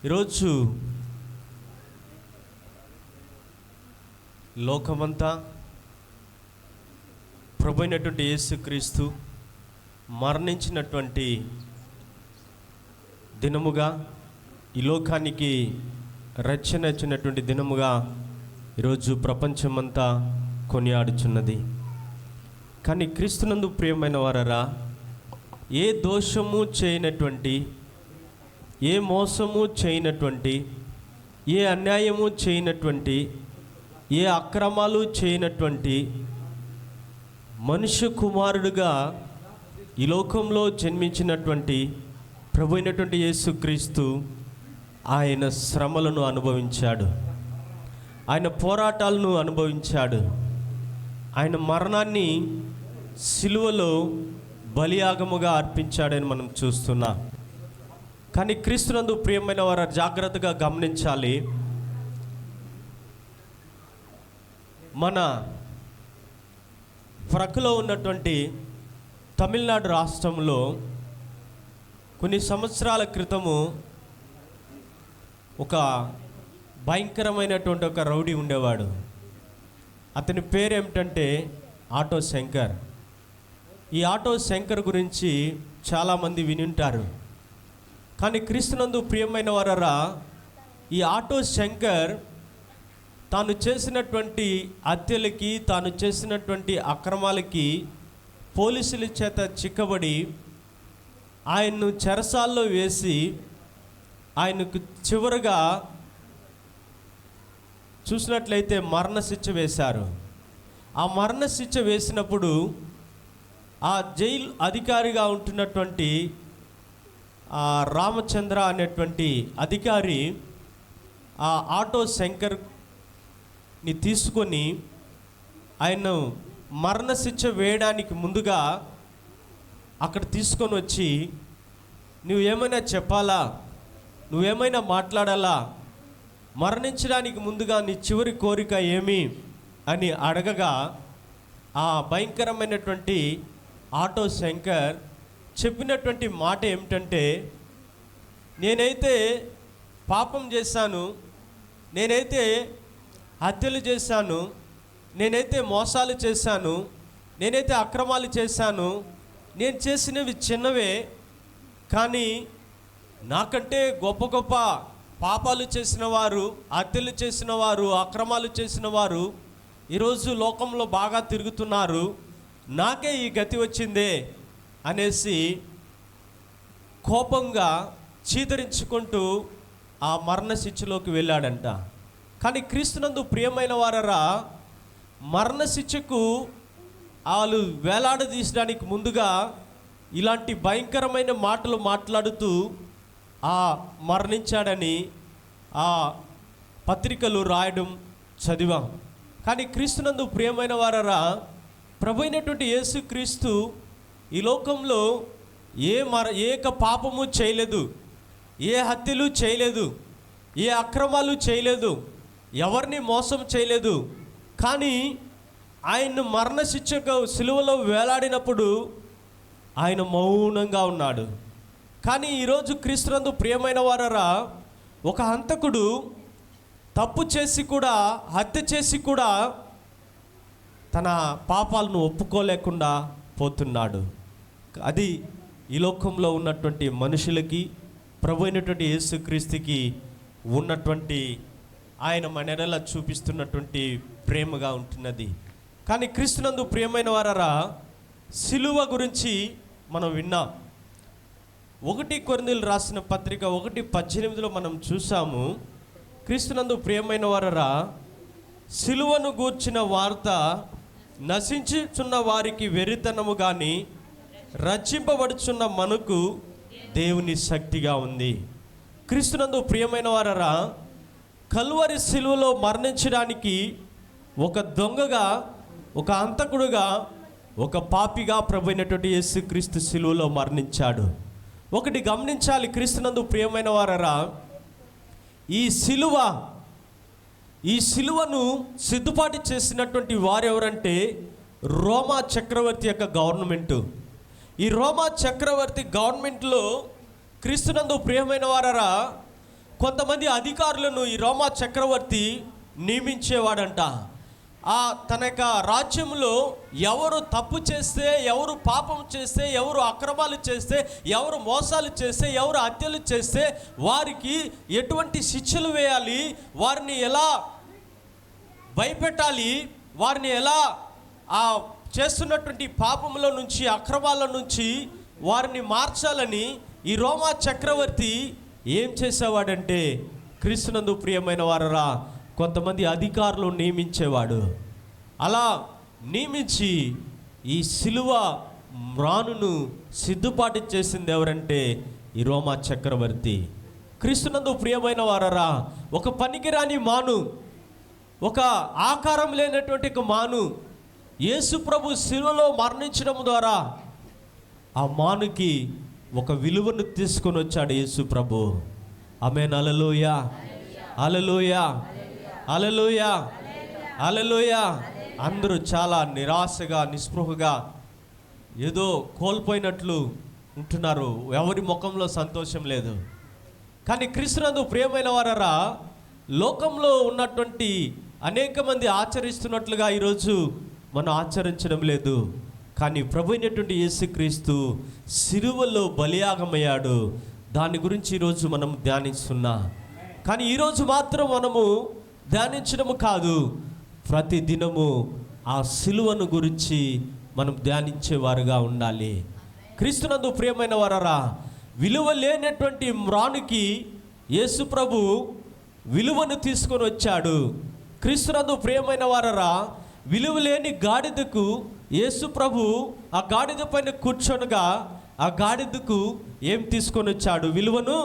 ఈరోజు లోకమంతా ప్రభు అయినటువంటి యేసుక్రీస్తు మరణించినటువంటి దినముగా, ఈ లోకానికి రక్షణ ఇచ్చినటువంటి దినముగా ఈరోజు ప్రపంచమంతా కొనియాడుచున్నది. కానీ క్రీస్తునందు ప్రియమైన వారరా, ఏ దోషము చేయనటువంటి, ఏ మోసము చేయనటువంటి, ఏ అన్యాయము చేయనటువంటి, ఏ అక్రమాలు చేయనటువంటి మనుష్య కుమారుడుగా ఈ లోకంలో జన్మించినటువంటి ప్రభు అయినటువంటి యేసుక్రీస్తు ఆయన శ్రమలను అనుభవించాడు, ఆయన పోరాటాలను అనుభవించాడు, ఆయన మరణాన్ని సిలువలో బలియాగముగా అర్పించాడని మనం చూస్తున్నాం. కానీ క్రీస్తునందు ప్రియమైన వారు జాగ్రత్తగా గమనించాలి. మన ప్రక్కలో ఉన్నటువంటి తమిళనాడు రాష్ట్రంలో కొన్ని సంవత్సరాల క్రితము ఒక భయంకరమైనటువంటి ఒక రౌడీ ఉండేవాడు. అతని పేరు ఏమిటంటే ఆటో శంకర్. ఈ ఆటో శంకర్ గురించి చాలామంది వినుంటారు. కానీ క్రీస్తునందు ప్రియమైన వారరా, ఈ ఆటో శంకర్ తాను చేసినటువంటి హత్యలకి, తాను చేసినటువంటి అక్రమాలకి పోలీసుల చేత చిక్కబడి ఆయన్ను చెరసాల్లో వేసి ఆయనకు చివరగా చూసినట్లయితే మరణశిక్ష వేశారు. ఆ మరణశిక్ష వేసినప్పుడు ఆ జైలు అధికారిగా ఉంటున్నటువంటి రామచంద్ర అనేటువంటి అధికారి ఆ ఆటో శంకర్ని తీసుకొని ఆయన మరణశిక్ష వేయడానికి ముందుగా అక్కడ తీసుకొని వచ్చి, నువ్వేమైనా చెప్పాలా, నువ్వేమైనా మాట్లాడాలా, మరణించడానికి ముందుగా నీ చివరి కోరిక ఏమి అని అడగగా, ఆ భయంకరమైనటువంటి ఆటో శంకర్ చెప్పినటువంటి మాట ఏమిటంటే, నేనైతే పాపం చేశాను, నేనైతే హత్యలు చేశాను, నేనైతే మోసాలు చేశాను, నేనైతే అక్రమాలు చేశాను, నేను చేసినవి చిన్నవే, కానీ నాకంటే గొప్ప గొప్ప పాపాలు చేసిన వారు, హత్యలు చేసిన వారు, అక్రమాలు చేసిన వారు ఈరోజు లోకంలో బాగా తిరుగుతున్నారు, నాకే ఈ గతి వచ్చిందే అనేసి కోపంగా చీదరించుకుంటూ ఆ మరణశిక్షలోకి వెళ్ళాడంట. కానీ క్రీస్తునందు ప్రియమైన వారరా, మరణశిక్షకు వాళ్ళు వేలాడదీసడానికి ముందుగా ఇలాంటి భయంకరమైన మాటలు మాట్లాడుతూ మరణించాడని ఆ పత్రికలు రాయడం చదివాం. కానీ క్రీస్తునందు ప్రియమైన వారరా, ప్రభు అయినటువంటి యేసుక్రీస్తు ఈ లోకంలో ఏ పాపము చేయలేదు, ఏ హత్యలు చేయలేదు, ఏ అక్రమాలు చేయలేదు, ఎవరిని మోసం చేయలేదు. కానీ ఆయన్ను మరణశిక్షకు సిలువలో వేలాడినప్పుడు ఆయన మౌనంగా ఉన్నాడు. కానీ ఈరోజు క్రీస్తునందు ప్రియమైన వారరా, ఒక హంతకుడు తప్పు చేసి కూడా, హత్య చేసి కూడా తన పాపాలను ఒప్పుకోలేకుండా పోతున్నాడు. అది ఈ లోకంలో ఉన్నటువంటి మనుషులకి, ప్రభు అయినటువంటి యేసుక్రీస్తుకి ఉన్నటువంటి ఆయన మన ఎడల చూపిస్తున్నటువంటి ప్రేమగా ఉంటున్నది. కానీ క్రీస్తునందు ప్రియమైన వారరా, సిలువ గురించి మనం విన్నాం. 1 కొరింథీయులకు రాసిన పత్రిక 1:18 మనం చూసాము. క్రీస్తునందు ప్రియమైన వారరా, సిలువను గూర్చిన వార్త నశించుచున్న వారికి వెర్రితనము కానీ, రక్షింపబడుచున్న మనకు దేవుని శక్తిగా ఉంది. క్రీస్తునందు ప్రియమైన వారరా, కల్వరి సిలువలో మరణించడానికి ఒక దొంగగా, ఒక హంతకుడుగా, ఒక పాపిగా ప్రభు అయినటువంటి యేసుక్రీస్తు సిలువలో మరణించాడు. ఒకటి గమనించాలి క్రీస్తునందు ప్రియమైన వారరా, ఈ సిలువను సిద్ధపాటు చేసినటువంటి వారు ఎవరంటే రోమా చక్రవర్తి యొక్క గవర్నమెంటు. ఈ రోమా చక్రవర్తి గవర్నమెంట్లో క్రీస్తునందు ప్రియమైన వారరా, కొంతమంది అధికారులను ఈ రోమా చక్రవర్తి నియమించేవాడంట. తన యొక్క రాజ్యంలో ఎవరు తప్పు చేస్తే, ఎవరు పాపం చేస్తే, ఎవరు అక్రమాలు చేస్తే, ఎవరు మోసాలు చేస్తే, ఎవరు హత్యలు చేస్తే వారికి ఎటువంటి శిక్షలు వేయాలి, వారిని ఎలా భయపెట్టాలి, వారిని ఎలా చేస్తున్నటువంటి పాపంలో నుంచి, అక్రమాల నుంచి వారిని మార్చాలని ఈ రోమా చక్రవర్తి ఏం చేసేవాడంటే, క్రీస్తునందు ప్రియమైన వారరా, కొంతమంది అధికారులు నియమించేవాడు. అలా నియమించి ఈ సిలువ మ్రానును సిద్ధపాటు చేసింది ఎవరంటే ఈ రోమా చక్రవర్తి. క్రీస్తునందు ప్రియమైన వారరా, ఒక పనికిరాని మాను, ఒక ఆకారం లేనటువంటి ఒక మాను యేసు ప్రభు సిలువలో మరణించడం ద్వారా ఆ మానుకి ఒక విలువను తీసుకొని వచ్చాడు యేసు ప్రభు. ఆమేన్. హల్లెలూయా, హల్లెలూయా, హల్లెలూయా, హల్లెలూయా. అందరూ చాలా నిరాశగా, నిస్పృహగా, ఏదో కోల్పోయినట్లు ఉంటున్నారు. ఎవరి ముఖంలో సంతోషం లేదు. కానీ క్రీస్తునందు ప్రియమైన వారరా, లోకంలో ఉన్నటువంటి అనేక మంది ఆచరిస్తున్నట్లుగా ఈరోజు మనం ఆచరించడం లేదు. కానీ ప్రభు అయినటువంటి యేసుక్రీస్తు సిలువలో బలియాగమయ్యాడు. దాని గురించి ఈరోజు మనం ధ్యానిస్తున్నా. కానీ ఈరోజు మాత్రం మనము ధ్యానించడము కాదు, ప్రతి దినము ఆ సిలువను గురించి మనం ధ్యానించేవారుగా ఉండాలి. క్రీస్తునందు ప్రియమైన వారరా, విలువ లేనటువంటి మ్రానుకి యేసు ప్రభు విలువను తీసుకొని వచ్చాడు. క్రీస్తునందు ప్రియమైన వారరా, విలువ లేని గాడిదకు యేసు ప్రభు ఆ గాడిద పైన కూర్చొనగా ఆ గాడిదకు ఏం తీసుకొని వచ్చాడు? విలువను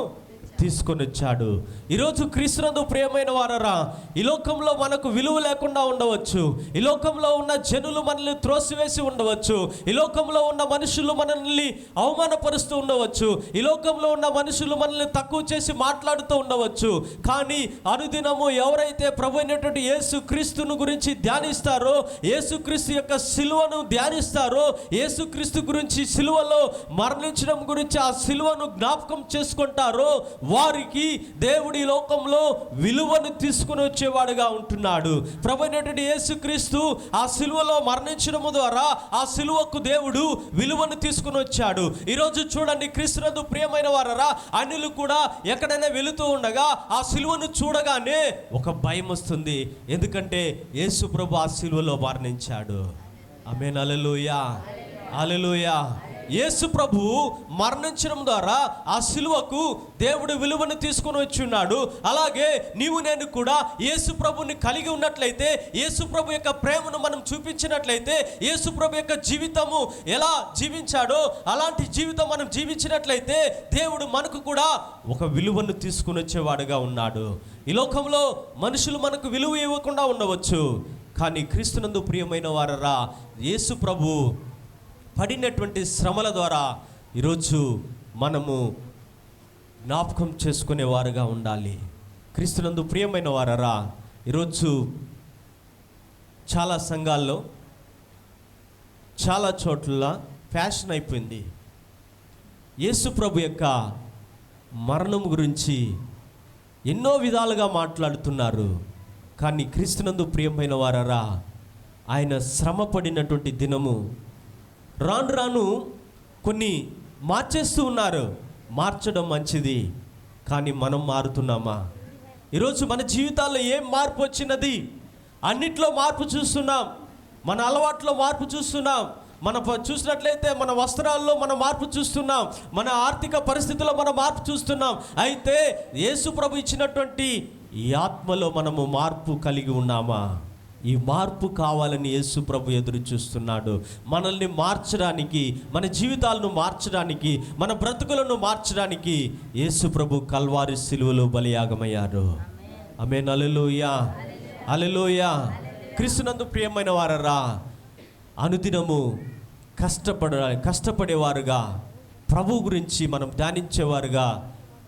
తీసుకొని వచ్చాడు. ఈరోజు క్రీస్తునందు ప్రియమైన వారరా, ఈ లోకంలో మనకు విలువ లేకుండా ఉండవచ్చు. ఈ లోకంలో ఉన్న జనులు మనల్ని త్రోసివేసి ఉండవచ్చు. ఈ లోకంలో ఉన్న మనుషులు మనల్ని అవమానపరుస్తూ ఉండవచ్చు. ఈ లోకంలో ఉన్న మనుషులు మనల్ని తక్కువ చేసి మాట్లాడుతూ ఉండవచ్చు. కానీ అనుదినము ఎవరైతే ప్రభు అయినటువంటి యేసు క్రీస్తును గురించి ధ్యానిస్తారో, యేసుక్రీస్తు యొక్క సిలువను ధ్యానిస్తారో, యేసుక్రీస్తు గురించి సిలువలో మరణించడం గురించి ఆ సిలువను జ్ఞాపకం చేసుకుంటారో, వారికి దేవుడి లోకంలో విలువను తీసుకుని వచ్చేవాడుగా ఉంటున్నాడు. ప్రభు అయినటువంటి యేసుక్రీస్తు ఆ సిలువలో మరణించడం ద్వారా ఆ సిలువకు దేవుడు విలువను తీసుకుని వచ్చాడు. ఈరోజు చూడండి, క్రీస్తునందు ప్రియమైన వారరా, అన్యులు కూడా ఎక్కడైనా వెళుతూ ఉండగా ఆ సిలువను చూడగానే ఒక భయం వస్తుంది. ఎందుకంటే యేసు ప్రభు ఆ సిలువలో మరణించాడు. ఆమేన్. హల్లెలూయా, హల్లెలూయా. యేసు ప్రభు మరణించడం ద్వారా ఆ సిలువకు దేవుడు విలువను తీసుకొని వచ్చి ఉన్నాడు. అలాగే నీవు నేను కూడా యేసు ప్రభుని కలిగి ఉన్నట్లయితే, యేసు ప్రభు యొక్క ప్రేమను మనం చూపించినట్లయితే, యేసు ప్రభు యొక్క జీవితము ఎలా జీవించాడో అలాంటి జీవితం మనం జీవించినట్లయితే దేవుడు మనకు కూడా ఒక విలువను తీసుకొని వచ్చేవాడుగా ఉన్నాడు. ఈ లోకంలో మనుషులు మనకు విలువ ఇవ్వకుండా ఉండవచ్చు. కానీ క్రీస్తునందు ప్రియమైన వారరా, యేసు ప్రభు పడినటువంటి శ్రమల ద్వారా ఈరోజు మనము జ్ఞాపకం చేసుకునేవారుగా ఉండాలి. క్రీస్తునందు ప్రియమైన వారరా, ఈరోజు చాలా సంఘాల్లో, చాలా చోట్ల ఫ్యాషన్ అయిపోయింది. యేసు ప్రభు యొక్క మరణం గురించి ఎన్నో విధాలుగా మాట్లాడుతున్నారు. కానీ క్రీస్తునందు ప్రియమైన వారరా, ఆయన శ్రమ పడినటువంటి దినము రాను రాను కొన్ని మార్చేస్తూ ఉన్నారు. మార్చడం మంచిది, కానీ మనం మారుతున్నామా? ఈరోజు మన జీవితాల్లో ఏం మార్పు వచ్చినది? అన్నిట్లో మార్పు చూస్తున్నాం. మన అలవాట్లో మార్పు చూస్తున్నాం. చూసినట్లయితే మన వస్త్రాల్లో మన మార్పు చూస్తున్నాం. మన ఆర్థిక పరిస్థితుల్లో మన మార్పు చూస్తున్నాం. అయితే యేసు ప్రభు ఇచ్చినటువంటి ఈ ఆత్మలో మనము మార్పు కలిగి ఉన్నామా? ఈ మార్పు కావాలని యేసు ప్రభు ఎదురు చూస్తున్నాడు. మనల్ని మార్చడానికి, మన జీవితాలను మార్చడానికి, మన బ్రతుకులను మార్చడానికి యేసు ప్రభు కల్వారి సిలువలో బలియాగమయ్యారు. ఆమేన్. హల్లెలూయా, హల్లెలూయా. క్రీస్తునందు ప్రియమైన వారరా, అనుదినము కష్టపడేవారుగా, ప్రభు గురించి మనం ధ్యానించేవారుగా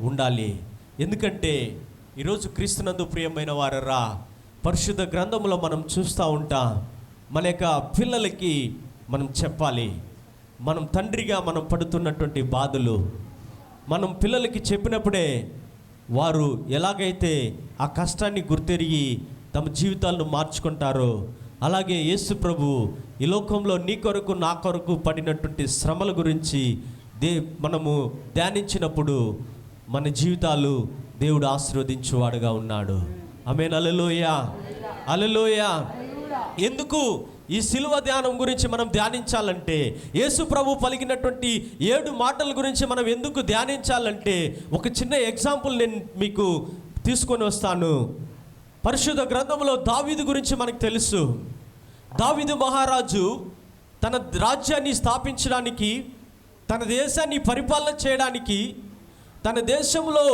ఉండాలి. ఎందుకంటే ఈరోజు క్రీస్తునందు ప్రియమైన వారరా, పరిశుద్ధ గ్రంథంలో మనం చూస్తూ ఉంటాం. మన యొక్క పిల్లలకి మనం చెప్పాలి. మనం తండ్రిగా మనం పడుతున్నటువంటి బాధలు మనం పిల్లలకి చెప్పినప్పుడే వారు ఎలాగైతే ఆ కష్టాన్ని గుర్తెరిగి తమ జీవితాలను మార్చుకుంటారో, అలాగే యేసు ప్రభు ఈ లోకంలో నీ కొరకు నా కొరకు పడినటువంటి శ్రమల గురించి మనము ధ్యానించినప్పుడు మన జీవితాలు దేవుడు ఆశీర్వదించువాడుగా ఉన్నాడు. ఆమేన్. హల్లెలూయా, హల్లెలూయా. ఎందుకు ఈ సిలువ ధ్యానం గురించి మనం ధ్యానించాలంటే, యేసు ప్రభు పలికినటువంటి 7 మాటల గురించి మనం ఎందుకు ధ్యానించాలంటే, ఒక చిన్న ఎగ్జాంపుల్ నేను మీకు తీసుకొని వస్తాను. పరిశుద్ధ గ్రంథంలో దావీదు గురించి మనకు తెలుసు. దావీదు మహారాజు తన రాజ్యాన్ని స్థాపించడానికి, తన దేశాన్ని పరిపాలన చేయడానికి, తన దేశంలో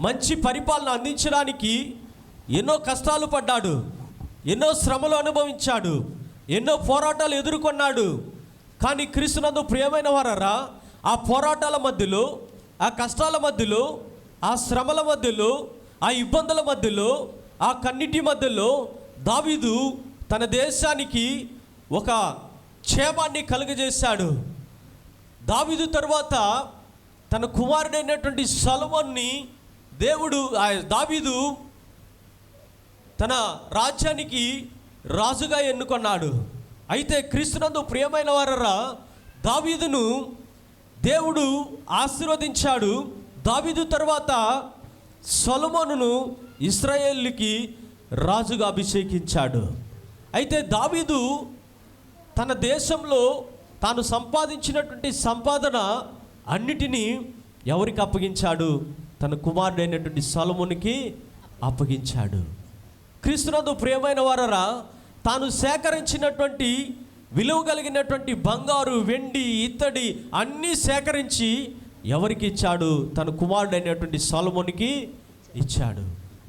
మంచి పరిపాలన అందించడానికి ఎన్నో కష్టాలు పడ్డాడు, ఎన్నో శ్రమలు అనుభవించాడు, ఎన్నో పోరాటాలు ఎదుర్కొన్నాడు. కానీ క్రీస్తునందు ప్రియమైన వారరా, ఆ పోరాటాల మధ్యలో, ఆ కష్టాల మధ్యలో, ఆ శ్రమల మధ్యలో, ఆ ఇబ్బందుల మధ్యలో, ఆ కన్నిటి మధ్యలో దావీదు తన దేశానికి ఒక క్షేమాన్ని కలుగజేశాడు. దావీదు తర్వాత తన కుమారుడైనటువంటి సొలొమోన్ని దావీదు తన రాజ్యానికి రాజుగా ఎన్నుకున్నాడు. అయితే క్రీస్తునందు ప్రియమైన వారరా, దావీదును దేవుడు ఆశీర్వదించాడు. దావీదు తర్వాత సొలొమోనును ఇశ్రాయేలుకి రాజుగా అభిషేకించాడు. అయితే దావీదు తన దేశంలో తాను సంపాదించినటువంటి సంపాదన అన్నిటినీ ఎవరికి అప్పగించాడు? తన కుమారుడైనటువంటి సొలొమోనుకి అప్పగించాడు. క్రీస్తునందు ప్రియమైన వారరా, తాను సేకరించినటువంటి విలువ కలిగినటువంటి బంగారు, వెండి, ఇత్తడి అన్నీ సేకరించి ఎవరికి ఇచ్చాడు? తన కుమారుడైనటువంటి సొలొమోనుకి ఇచ్చాడు.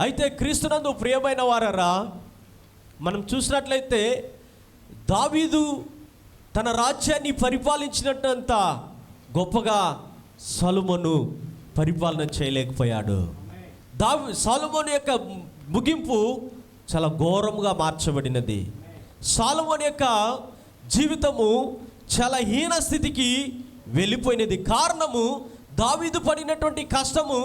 అయితే క్రీస్తునందు ప్రియమైన వారరా, మనం చూసినట్లయితే దావీదు తన రాజ్యాన్ని పరిపాలించినట్టంత గొప్పగా సొలొమోను పరిపాలన చేయలేకపోయాడు. సొలొమోను యొక్క ముగింపు చాలా ఘోరంగా మార్చబడినది. సొలొమోను యొక్క జీవితము చాలా హీన స్థితికి వెళ్ళిపోయినది. కారణము దావీదు పడినటువంటి కష్టము,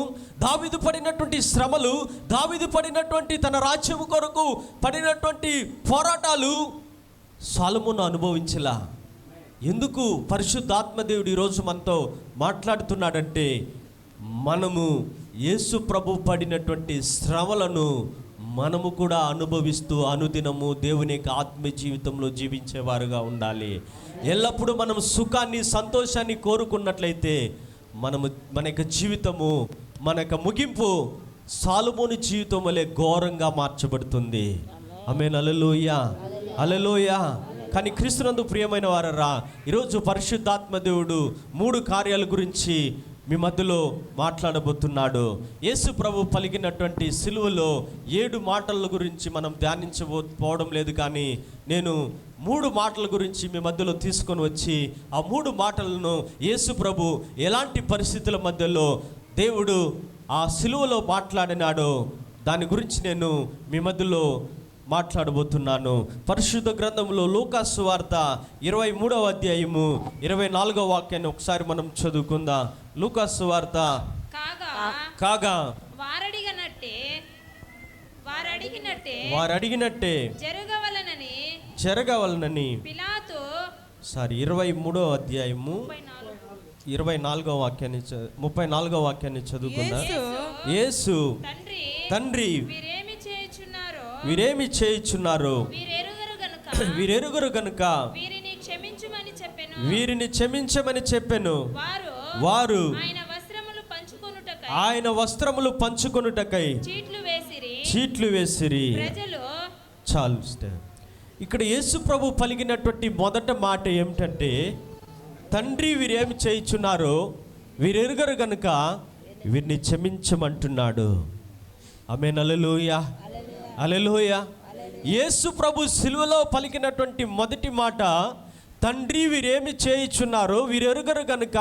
దావీదు పడినటువంటి శ్రమలు, దావీదు పడినటువంటి తన రాజ్యము కొరకు పడినటువంటి పోరాటాలు సొలొమోను అనుభవించలా. ఎందుకు పరిశుద్ధాత్మదేవుడు ఈరోజు మనతో మాట్లాడుతున్నాడంటే, మనము యేసు ప్రభు పడినటువంటి శ్రమలను మనము కూడా అనుభవిస్తూ అనుదినము దేవుని యొక్క ఆత్మీయ జీవితంలో జీవించేవారుగా ఉండాలి. ఎల్లప్పుడూ మనం సుఖాన్ని, సంతోషాన్ని కోరుకున్నట్లయితే మన యొక్క జీవితము, మన యొక్క ముగింపు సొలొమోను జీవితం వలె ఘోరంగా మార్చబడుతుంది. ఆమేన్. హల్లెలూయా, హల్లెలూయా. కానీ క్రీస్తునందు ప్రియమైన వారరా, ఈరోజు పరిశుద్ధాత్మ దేవుడు 3 కార్యాల గురించి మీ మధ్యలో మాట్లాడబోతున్నాడు. యేసు ప్రభు పలికినటువంటి సిలువలో 7 మాటల గురించి మనం ధ్యానించబోవడం లేదు, కానీ నేను 3 మాటల గురించి మీ మధ్యలో తీసుకొని వచ్చి ఆ 3 మాటలను యేసు ప్రభు ఎలాంటి పరిస్థితుల మధ్యలో దేవుడు ఆ సిలువలో మాట్లాడినాడో దాని గురించి నేను మీ మధ్యలో మాట్లాడబోతున్నాను. పరిశుద్ధ గ్రంథంలో లూకాసు సువార్త 23వ అధ్యాయము 24వ వాక్యాన్ని ఒకసారి మనం చదువుకుందాం. లూకాసు సువార్త కాగా వారడిగినట్టే జరగవలనని పిలాతు 23వ అధ్యాయము 24వ వాక్యాన్ని 34వ వాక్యాన్ని చదువుకుందాం. యేసు తండ్రి వీరేమి చేయుచున్నారు వీరెరుగరు గనుక వీరిని క్షమించమని చెప్పెను. వారు ఆయన వస్త్రములు పంచుకొనుటకై చీట్లు వేసిరి. చాలు. ఇక్కడ యేసు ప్రభు పలికినటువంటి మొదట మాట ఏమిటంటే, తండ్రి వీరేమి చేయుచున్నారో వీరెరుగరు గనుక వీరిని క్షమించమంటున్నాడు. ఆమేన్. హల్లెలూయా, హల్లెలూయా. యేసు ప్రభు సిలువలో పలికినటువంటి మొదటి మాట, తండ్రి వీరేమి చేయుచున్నారో వీరెరుగరు గనుక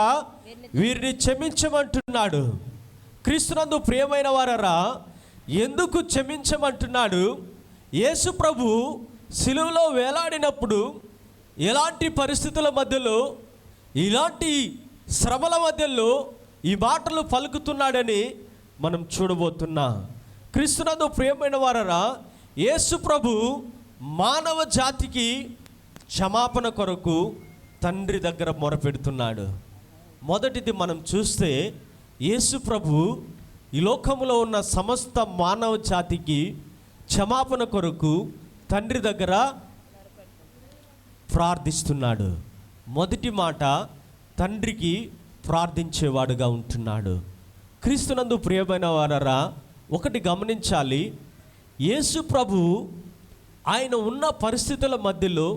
వీరిని క్షమించమంటున్నాడు. క్రీస్తునందు ప్రియమైన వారరా, ఎందుకు క్షమించమంటున్నాడు? యేసు ప్రభు సిలువలో వేలాడినప్పుడు ఎలాంటి పరిస్థితుల మధ్యలో, ఇలాంటి శ్రమల మధ్యలో ఈ మాటలు పలుకుతున్నాడని మనం చూడబోతున్నా. క్రీస్తునందు ప్రియమైన వారరా, యేసు ప్రభు మానవ జాతికి క్షమాపణ కొరకు తండ్రి దగ్గర మొరపెడుతున్నాడు. మొదటిది మనం చూస్తే, యేసు ప్రభు ఈ లోకంలో ఉన్న సమస్త మానవ జాతికి క్షమాపణ కొరకు తండ్రి దగ్గర ప్రార్థిస్తున్నాడు. మొదటి మాట, తండ్రికి ప్రార్థించేవాడుగా ఉంటున్నాడు. క్రీస్తునందు ప్రియమైన వారరా, ఒకటి గమనించాలి. యేసు ప్రభు ఆయన ఉన్న పరిస్థితుల మధ్యలో,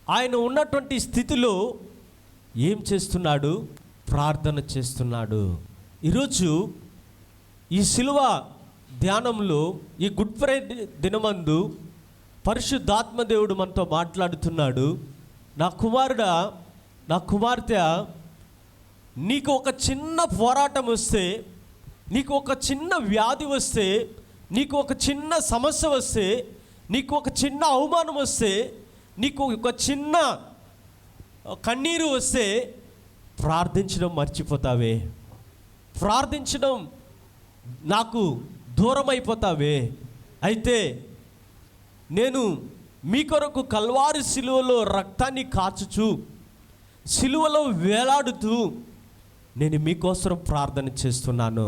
ఆయన ఉన్నటువంటి స్థితిలో ఏం చేస్తున్నాడు? ప్రార్థన చేస్తున్నాడు. ఈరోజు ఈ శిలువ ధ్యానంలో, ఈ గుడ్ ఫ్రైడే దినమందు పరిశుద్ధాత్మ దేవుడు మనతో మాట్లాడుతున్నాడు. నా కుమారుడా, నా కుమార్తె, నీకు ఒక చిన్న పోరాటం వస్తే, నీకు ఒక చిన్న వ్యాధి వస్తే, నీకు ఒక చిన్న సమస్య వస్తే, నీకు ఒక చిన్న అవమానం వస్తే, నీకు ఒక చిన్న కన్నీరు వస్తే ప్రార్థించడం మర్చిపోతావే, ప్రార్థించడం నాకు దూరం అయిపోతావే. అయితే నేను మీ కొరకు కల్వారి సిలువలో రక్తాన్ని కాచుచు, సిలువలో వేలాడుతూ నేను మీకోసం ప్రార్థన చేస్తున్నాను.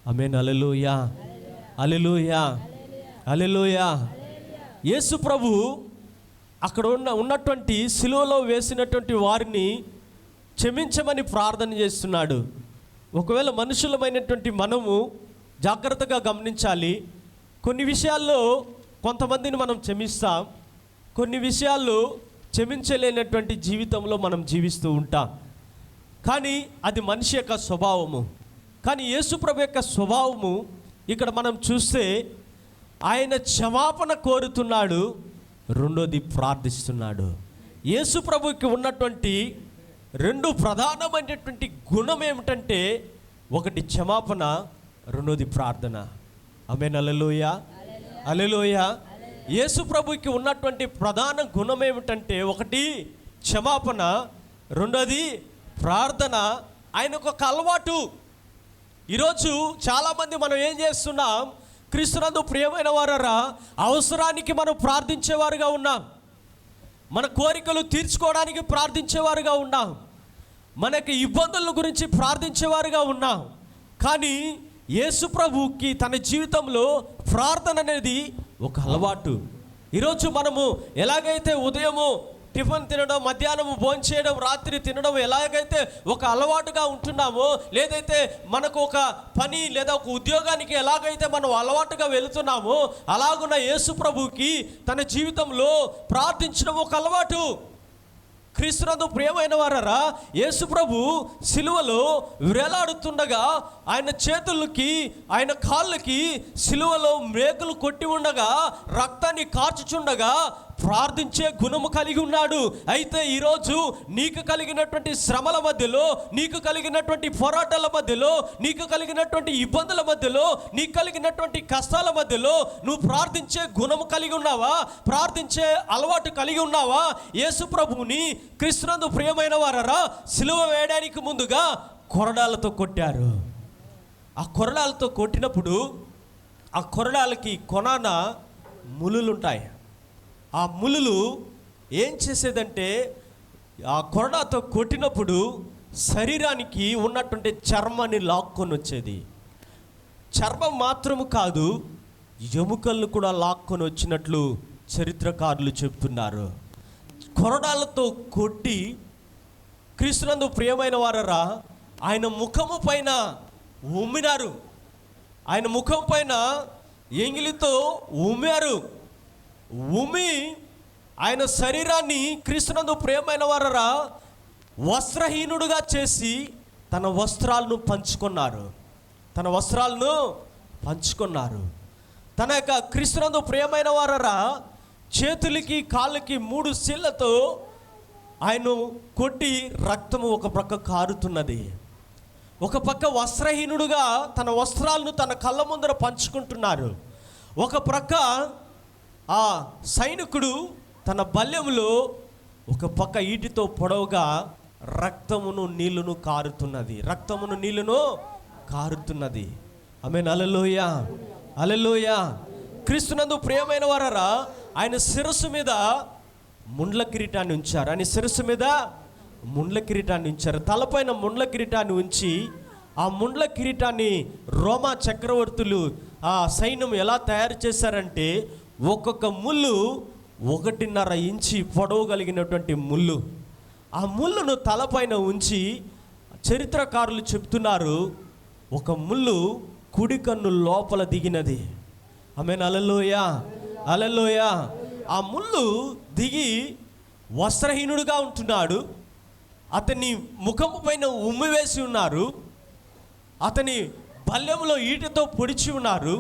ఆమేన్. హల్లెలూయా, హల్లెలూయా, హల్లెలూయా. యేసు ప్రభు అక్కడ ఉన్నటువంటి సిలువలో వేసినటువంటి వారిని క్షమించమని ప్రార్థన చేస్తున్నాడు. ఒకవేళ మనుషులమైనటువంటి మనము జాగ్రత్తగా గమనించాలి. కొన్ని విషయాల్లో కొంతమందిని మనం క్షమిస్తాం, కొన్ని విషయాల్లో క్షమించలేనటువంటి జీవితంలో మనం జీవిస్తూ ఉంటాం. కానీ అది మనిషి యొక్క స్వభావము. కానీ యేసుప్రభు యొక్క స్వభావము ఇక్కడ మనం చూస్తే, ఆయన క్షమాపణ కోరుతున్నాడు, రెండోది ప్రార్థిస్తున్నాడు. యేసుప్రభుకి ఉన్నటువంటి రెండు ప్రధానమైనటువంటి గుణం ఏమిటంటే, ఒకటి క్షమాపణ, రెండోది ప్రార్థన. ఆమేన్. హల్లెలూయా, హల్లెలూయా. యేసుప్రభుకి ఉన్నటువంటి ప్రధాన గుణం ఏమిటంటే, ఒకటి క్షమాపణ, రెండోది ప్రార్థన. ఆయనకు ఒక అలవాటు. ఈరోజు చాలామంది మనం ఏం చేస్తున్నాం? క్రీస్తునందు ప్రియమైన వారరా, అవసరానికి మనం ప్రార్థించేవారుగా ఉన్నాం, మన కోరికలు తీర్చుకోవడానికి ప్రార్థించేవారుగా ఉన్నాం, మనకి ఇబ్బందుల గురించి ప్రార్థించేవారుగా ఉన్నాం. కానీ యేసు ప్రభువుకి తన జీవితంలో ప్రార్థన అనేది ఒక అలవాటు. ఈరోజు మనము ఎలాగైతే ఉదయము టిఫిన్ తినడం, మధ్యాహ్నము భోజనం చేయడం, రాత్రి తినడం ఎలాగైతే ఒక అలవాటుగా ఉంటున్నామో, లేదైతే మనకు ఒక పని లేదా ఒక ఉద్యోగానికి ఎలాగైతే మనం అలవాటుగా వెళుతున్నామో, అలాగున్న యేసు ప్రభువుకి తన జీవితంలో ప్రార్థించడం ఒక అలవాటు. క్రీస్తునందు ప్రియమైన వారరా, యేసు ప్రభు సిలువలో వేలాడుతుండగా, ఆయన చేతులకి, ఆయన కాళ్ళకి సిలువలో మేకులు కొట్టి ఉండగా, రక్తాన్ని కార్చుచుండగా ప్రార్థించే గుణము కలిగి ఉన్నాడు. అయితే ఈరోజు నీకు కలిగినటువంటి శ్రమల మధ్యలో, నీకు కలిగినటువంటి పోరాటాల మధ్యలో, నీకు కలిగినటువంటి ఇబ్బందుల మధ్యలో, నీకు కలిగినటువంటి కష్టాల మధ్యలో నువ్వు ప్రార్థించే గుణము కలిగి ఉన్నావా? ప్రార్థించే అలవాటు కలిగి ఉన్నావా? యేసు ప్రభువుని క్రీస్తునందు ప్రియమైన వారరా, సిలువ వేయడానికి ముందుగా కొరడాలతో కొట్టారు. ఆ కొరడాలతో కొట్టినప్పుడు ఆ కొరడాలకి కొనాన ములులుంటాయి. ఆ ములులు ఏం చేసేదంటే, ఆ కొరడాతో కొట్టినప్పుడు శరీరానికి ఉన్నటువంటి చర్మాన్ని లాక్కొని వచ్చేది. చర్మం మాత్రము కాదు, ఎముకలను కూడా లాక్కొని వచ్చినట్లు చరిత్రకారులు చెబుతున్నారు. కొరడాలతో కొట్టి క్రీస్తునందు ప్రియమైన వారరా, ఆయన ముఖము పైన ఉమ్మినారు. ఆయన ముఖం పైన ఎంగిలితో ఉమ్మారు. ఉమ్మి ఆయన శరీరాన్ని క్రీస్తునందు ప్రియమైన వారరా వస్త్రహీనుడుగా చేసి తన వస్త్రాలను పంచుకున్నారు. తన వస్త్రాలను పంచుకున్నారు. తన యొక్క క్రీస్తునందు ప్రియమైన వారరా చేతులకి కాళ్ళకి 3 సిళ్ళతో ఆయన కొట్టి రక్తము ఒక పక్క కారుతున్నది. ఒక పక్క వస్త్రహీనుడుగా తన వస్త్రాలను తన కళ్ళ ముందర పంచుకుంటున్నారు. ఒక ప్రక్క ఆ సైనికుడు తన బల్యములో ఒక పక్క ఈటితో పొడవుగా రక్తమును నీళ్లును కారుతున్నది. రక్తమును నీళ్లును కారుతున్నది. ఆమేన్. హల్లెలూయా, హల్లెలూయా. క్రీస్తునందు ప్రియమైన వారరా, ఆయన శిరస్సు మీద ముండ్ల కిరీటాన్ని ఉంచారు. ఆయన శిరస్సు మీద ముండ్ల కిరీటాన్ని ఉంచారు. తలపైన ముండ్ల కిరీటాన్ని ఉంచి, ఆ ముండ్ల కిరీటాన్ని రోమా చక్రవర్తులు ఆ సైన్యం ఎలా తయారు చేశారంటే, ఒక్కొక్క ముళ్ళు 1.5 ఇంచి పొడవు కలిగినటువంటి ముళ్ళు. ఆ ముళ్ళును తలపైన ఉంచి చరిత్రకారులు చెప్తున్నారు, ఒక ముళ్ళు కుడి కన్ను లోపల దిగినది. ఆమేన్. హల్లెలూయా, హల్లెలూయా. ఆ ముళ్ళు దిగి వస్త్రహీనుడుగా ఉంటున్నాడు. అతని ముఖము పైన ఉమ్మి వేసి ఉన్నారు. అతని బల్లెంలో ఈటతో పొడిచి ఉన్నారు.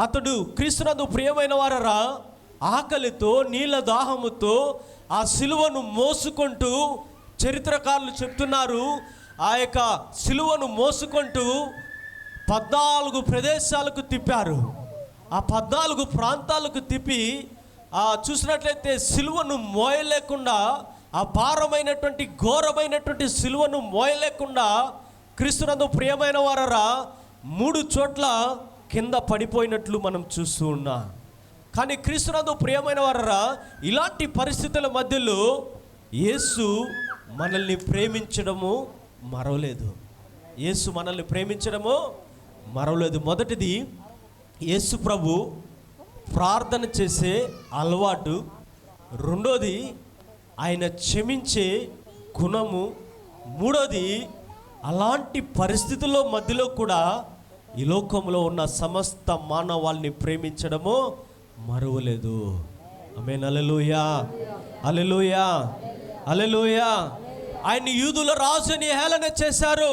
అతడు క్రీస్తునందు ప్రియమైన వారరా, ఆకలితో నీళ్ళ దాహముతో ఆ సిలువను మోసుకుంటూ, చరిత్రకారులు చెప్తున్నారు, ఆ యొక్క సిలువను మోసుకుంటూ 14 ప్రదేశాలకు తిప్పారు. ఆ 14 ప్రాంతాలకు తిప్పి చూసినట్లయితే సిలువను మోయలేకుండా, ఆ భారమైనటువంటి ఘోరమైనటువంటి సిలువను మోయలేకుండా క్రీస్తునందు ప్రియమైన వారరా 3 చోట్ల కింద పడిపోయినట్లు మనం చూస్తూ ఉన్నాం. కానీ క్రీస్తునందు ప్రియమైన వారరా, ఇలాంటి పరిస్థితుల మధ్యలో యేసు మనల్ని ప్రేమించడము మరవలేదు. యేసు మనల్ని ప్రేమించడము మరవలేదు. మొదటిది, యేసు ప్రభు ప్రార్థన చేసే అలవాటు. రెండోది, ఆయన క్షమించే గుణము. మూడోది, అలాంటి పరిస్థితుల్లో మధ్యలో కూడా ఈ లోకంలో ఉన్న సమస్త మానవాళ్ళని ప్రేమించడము మరువలేదు. ఆమేన్. హల్లెలూయా, హల్లెలూయా, హల్లెలూయా. ఆయన యూదుల రాజుని హేళన చేశారు.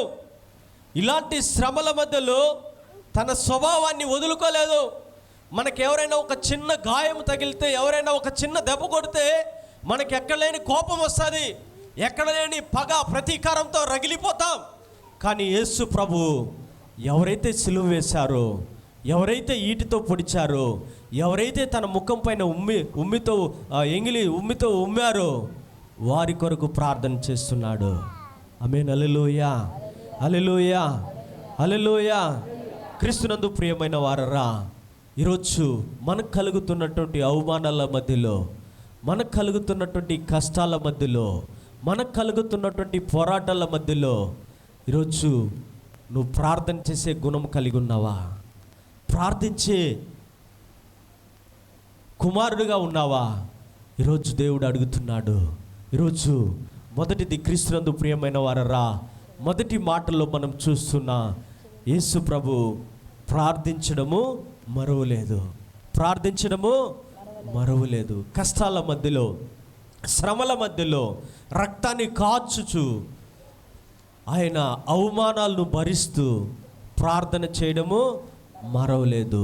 ఇలాంటి శ్రమల మధ్యలో తన స్వభావాన్ని వదులుకోలేదు. మనకు ఎవరైనా ఒక చిన్న గాయం తగిలితే, ఎవరైనా ఒక చిన్న దెబ్బ కొడితే మనకి ఎక్కడ లేని కోపం వస్తుంది, ఎక్కడ లేని పగ ప్రతీకారంతో రగిలిపోతాం. కానీ యేసు ప్రభు ఎవరైతే సిలువ వేశారో, ఎవరైతే ఈటితో పొడిచారో, ఎవరైతే తన ముఖం పైన ఉమ్మితో ఉమ్మారో వారి కొరకు ప్రార్థన చేస్తున్నాడు. ఆమేన్. హల్లెలూయా, హల్లెలూయా, హల్లెలూయా. క్రీస్తునందు ప్రియమైన వారరా, ఈరోజు మనకు కలుగుతున్నటువంటి అవమానాల మధ్యలో, మనకు కలుగుతున్నటువంటి కష్టాల మధ్యలో, మనకు కలుగుతున్నటువంటి పోరాటాల మధ్యలో ఈరోజు నువ్వు ప్రార్థన చేసే గుణం కలిగి ఉన్నావా? ప్రార్థించే కుమారుడుగా ఉన్నావా? ఈరోజు దేవుడు అడుగుతున్నాడు. ఈరోజు మొదటిది, క్రీస్తునందు ప్రియమైన వారరా, మొదటి మాటల్లో మనం చూస్తున్నా యేసు ప్రభు ప్రార్థించడము మరువలేదు. ప్రార్థించడము మరువలేదు. కష్టాల మధ్యలో, శ్రమల మధ్యలో, రక్తాన్ని కాచుచు, ఆయన అవమానాలను భరిస్తూ ప్రార్థన చేయడము మరవలేదు.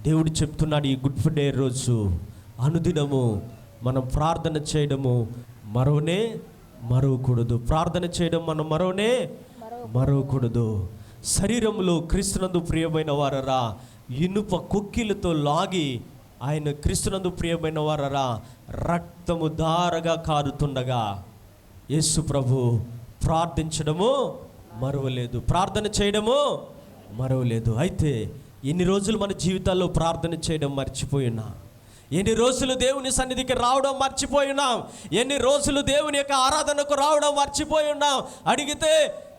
దేవుడు చెప్తున్నాడు, ఈ గుడ్ ఫ్రైడే రోజు అనుదినము మనం ప్రార్థన చేయడము మరవకూడదు. ప్రార్థన చేయడం మనం మరవకూడదు. శరీరంలో క్రీస్తునందు ప్రియమైన వారరా, ఇనుప కుక్కిలతో లాగి ఆయన క్రీస్తునందు ప్రియమైన వారరా రక్తము ధారగా కారుతుండగా యేసు ప్రభు ప్రార్థించడము మరవలేదు, ప్రార్థన చేయడము మరవలేదు. అయితే ఎన్ని రోజులు మన జీవితాల్లో ప్రార్థన చేయడం మర్చిపోయినా, ఎన్ని రోజులు దేవుని సన్నిధికి రావడం మర్చిపోయి ఉన్నాం, ఎన్ని రోజులు దేవుని యొక్క ఆరాధనకు రావడం మర్చిపోయి ఉన్నాం. అడిగితే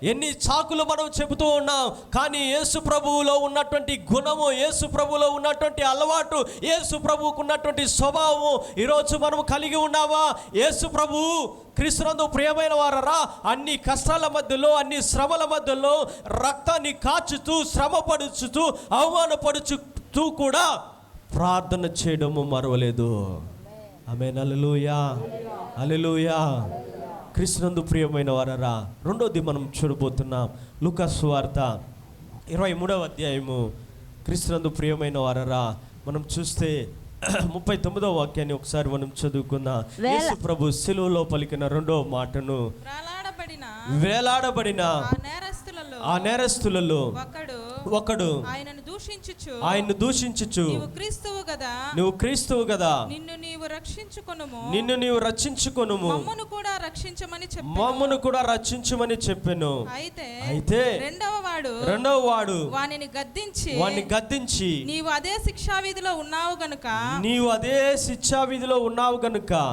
ఎన్ని చాకులు మనం చెబుతూ ఉన్నాం. కానీ యేసు ప్రభువులో ఉన్నటువంటి గుణము, యేసు ప్రభువులో ఉన్నటువంటి అలవాటు, యేసు ప్రభువుకు ఉన్నటువంటి స్వభావము ఈరోజు మనం కలిగి ఉన్నామా? యేసు ప్రభువు క్రీస్తునందు ప్రియమైన వారరా, అన్ని కష్టాల మధ్యలో, అన్ని శ్రమల మధ్యలో రక్తాన్ని కాచుతూ, శ్రమపడుచుతూ, అవమానపడుచుతూ కూడా ప్రార్థన చేయడము మరవలేదు. ఆమేన్. హల్లెలూయా, హల్లెలూయా. క్రీస్తునందు ప్రియమైన వారరా, రెండోది మనం చూడబోతున్నాం. లూకా సువార్త 23వ అధ్యాయము. క్రీస్తునందు ప్రియమైన వారరా, మనం చూస్తే 39వ వాక్యాన్ని ఒకసారి మనం చదువుకుందాం. యేసు ప్రభు సిలువలో పలికిన రెండో మాటను, వేలాడబడిన ఆ నేరస్తులలో ఒకడు ఆయనను దూషించుచు నీవు క్రీస్తువు కదా, నిన్ను నీవు రక్షించుకొనుము, మమ్మును కూడా రక్షించమని చెప్పెను. అయితే రెండవ వాడు వానిని గద్దించి నీవు అదే శిక్షా విధిలో ఉన్నావు గనుక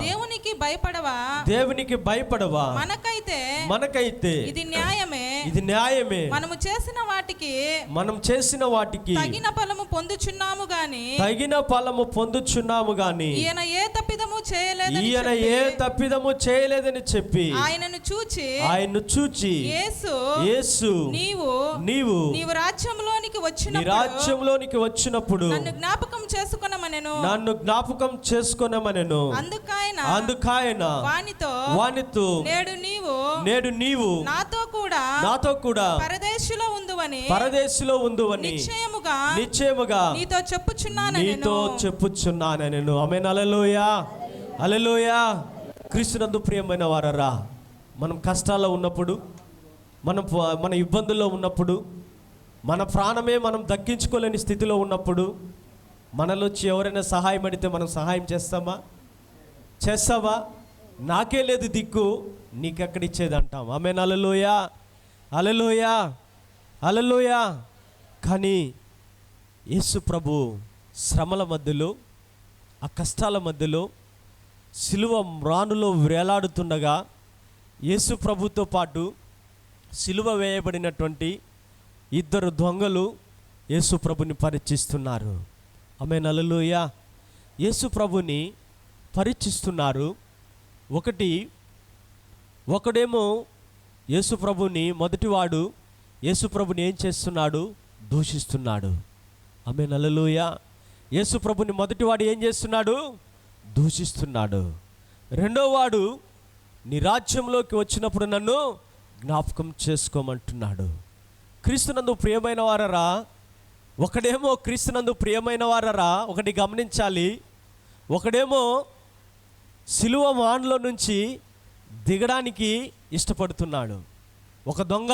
దేవునికి భయపడవా? మనకైతే ఇది న్యాయమే. మనము చేసిన వాటికి తగిన ఫలము పొందుచున్నాము గాని ఈయన ఏ తప్పిదము చేయలేదని చెప్పి ఆయనను చూచి యేసు నీవు రాజ్యంలోనికి వచ్చినప్పుడు నన్ను జ్ఞాపకం చేసుకొనమనెను. అందుకాయన వానితో నేడు నీవు నాతో కూడా పరదేశులో ఉందువని నిశ్చయముగా నీతో చెప్పుచున్నానెను. ఆమేన్. హల్లెలూయా, హల్లెలూయా. క్రీస్తునందు ప్రియమైన వారరా, మనం కష్టాల్లో ఉన్నప్పుడు, మన ఇబ్బందుల్లో ఉన్నప్పుడు, మన ప్రాణమే మనం దక్కించుకోలేని స్థితిలో ఉన్నప్పుడు, మనలో వచ్చి ఎవరైనా సహాయం అడిగితే మనం సహాయం చేస్తావా? నాకే లేదు దిక్కు, నీకెక్కడిచ్చేది అంటాం. ఆమేన్. హల్లెలూయా, హల్లెలూయా, హల్లెలూయా. కానీ యేసు ప్రభు శ్రమల మధ్యలో, ఆ కష్టాల మధ్యలో సిలువ మ్రానులో వేలాడుతుండగా యేసు ప్రభుతో పాటు సిలువ వేయబడినటువంటి ఇద్దరు దొంగలు యేసు ప్రభుని పరీక్షిస్తున్నారు. ఆమేన్. హల్లెలూయా. యేసు ప్రభుని పరీక్షిస్తున్నారు. ఒకడేమో యేసు ప్రభుని, మొదటివాడు యేసు ప్రభుని ఏం చేస్తున్నాడు? దూషిస్తున్నాడు. ఆమేన్. హల్లెలూయా. యేసు ప్రభుని మొదటివాడు ఏం చేస్తున్నాడు? దూషిస్తున్నాడు. రెండోవాడు నీ రాజ్యంలోకి వచ్చినప్పుడు నన్ను జ్ఞాపకం చేసుకోమంటున్నాడు. క్రీస్తునందు ప్రియమైన వారరా, ఒకటి గమనించాలి. ఒకడేమో సిలువ మాన్లో నుంచి దిగడానికి ఇష్టపడుతున్నాడు. ఒక దొంగ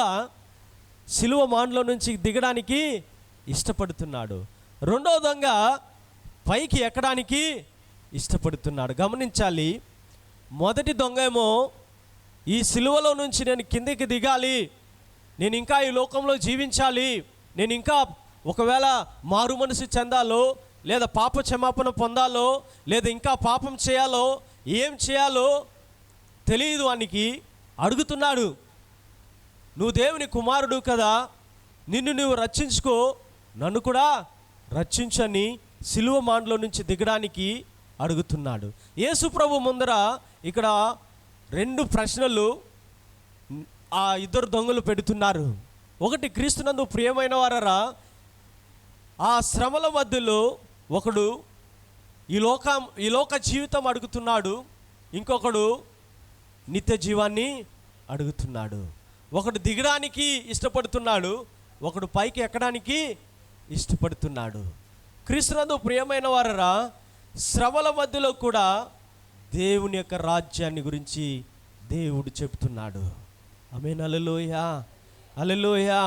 సిలువ మాన్లో నుంచి దిగడానికి ఇష్టపడుతున్నాడు. రెండో దొంగ పైకి ఎక్కడానికి ఇష్టపడుతున్నాడు. గమనించాలి. మొదటి దొంగ ఏమో ఈ సిలువలో నుంచి నేను కిందికి దిగాలి, నేను ఇంకా ఈ లోకంలో జీవించాలి, నేను ఇంకా ఒకవేళ మారు మనసు చెందాలో, లేదా పాప క్షమాపణ పొందాలో, లేదా ఇంకా పాపం చేయాలో, ఏం చేయాలో తెలియదు వానికి. అడుగుతున్నాడు, నువ్వు దేవుని కుమారుడు కదా, నిన్ను నువ్వు రక్షించుకో, నన్ను కూడా రక్షించని సిలువ మాండ్లో నుంచి దిగడానికి అడుగుతున్నాడు. యేసు ప్రభు ముందర ఇక్కడ రెండు ప్రశ్నలు ఆ ఇద్దరు దొంగలు పెడుతున్నారు. ఒకటి, క్రీస్తునందు ప్రియమైన వారరా, ఆ శ్రమల మధ్యలో ఒకడు ఈ లోక జీవితం అడుగుతున్నాడు, ఇంకొకడు నిత్య జీవాన్ని అడుగుతున్నాడు. ఒకడు దిగడానికి ఇష్టపడుతున్నాడు, ఒకడు పైకి ఎక్కడానికి ఇష్టపడుతున్నాడు. క్రీస్తునందు ప్రియమైన వారరా, శ్రమల మధ్యలో కూడా దేవుని యొక్క రాజ్యాన్ని గురించి దేవుడు చెప్తున్నాడు. ఆమేన్. హల్లెలూయా, హల్లెలూయా,